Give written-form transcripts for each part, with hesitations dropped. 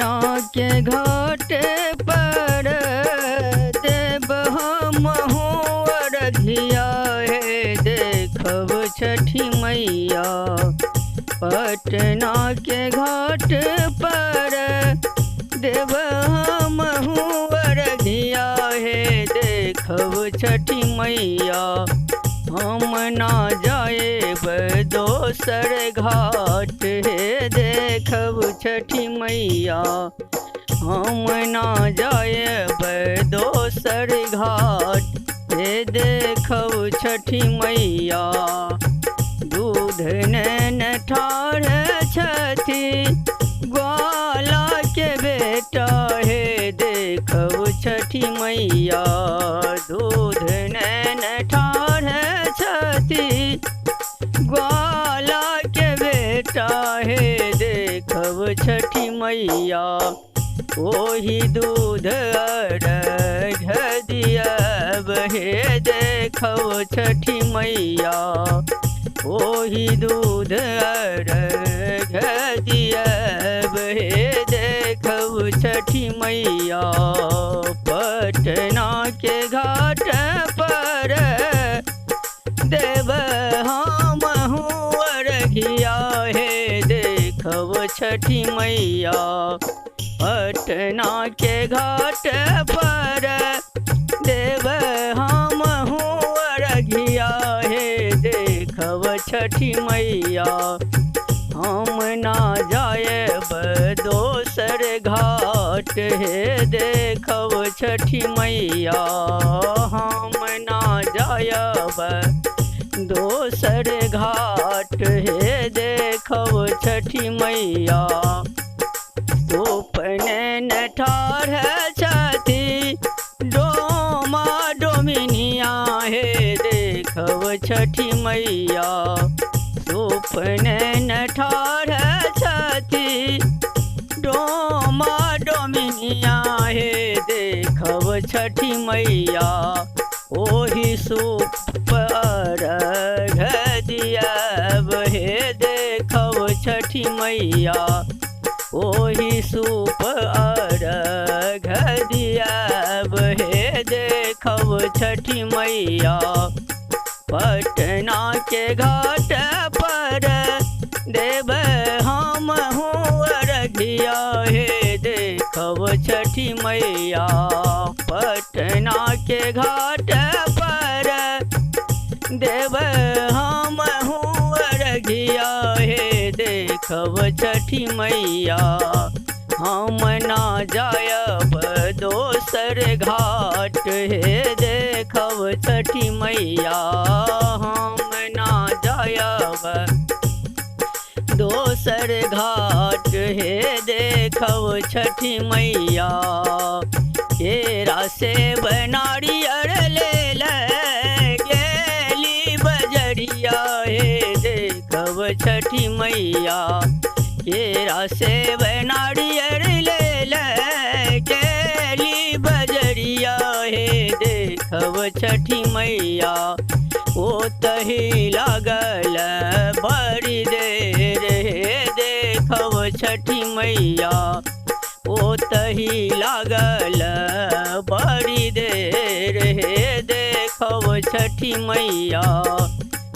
पटना के घाट पर देव हमहु अरघिया हे देखब छठी मैया। पटना के घाट पर देव हमहु अरघिया हे देखब छठी मैया। हम ना जाएब दोसर घाट हे देखब छठी मैया। हम ना जाएब दोसर घाट हे देखब छठी मैया। दूध नैन ठाढ़ छथि ग्वाला के बेटा हे देखब छठी मैया। दूध नैन ठाढ़ छथि ग्वाला के बेटा हे देखब छठी मैया। ओही दूध अर्घ दियब हे देखब छठी मैया। ओही दूध अर्घ दियब हे देखब छठी मैया। पटना के घाट पर देव हमहु अरघिया हे देखब छठी मैया। पटना के घाट पर देव हमहु अरघिया हे देखब छठी मैया। हम ना जाएब दोसर घाट हे देखब छठी मैया। हम ना जाएब दोसर घाट हे देखब छठी मैया। सुपनैन ठाढ़ छथि डोमा डोमिनिया हे देखब छठी मैया। सुपनैन ठाढ़ छथि डोमा डोमिनिया हे देखब छठी मैया। ओही सूप अर्घ दियब हे देखब छठी मैया। ओही सूप अर्घ दियब हे देखब छठी मैया। पटना के घाट पर देव हमहु अरघिया हे देखब छठी मैया। पटना के घाट पर देव हमहु अरघिया हे देखब छठी मैया। हम ना जायब दोसर घाट हे देखब छठी मैया। हम ना जायब दोसर घाट हे देखब छठी मैया। केरा सेब नारियर लेल गेली बजरिया हे देखब छठी मैया। केरा सेब नारियर लेल गेली बजरिया हे देखब छठी मैया। ओतहि लागल बड़ी देर हे देखब छठी मैया। ओतहि लागल बड़ी देर हे देखब छठी मैया।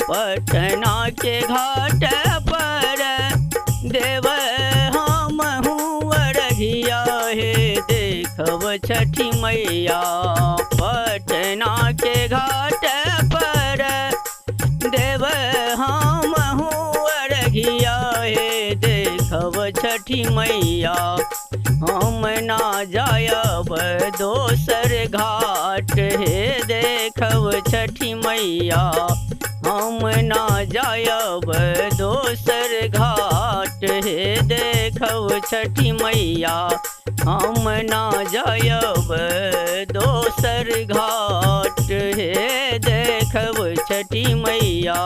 पटना के घाट पर देव हमहु अरघिया हे देखब छठी मैया। पटना के घाट पर देव हमहु अरघिया हे देखब छठी मैया। हम ना जायब दोसर घाट हे देखब छठी मैया। हम ना जायब दोसर घाट हे देखब छठी मैया। हम ना जायब दोसर घाट हे देखब छठी मैया।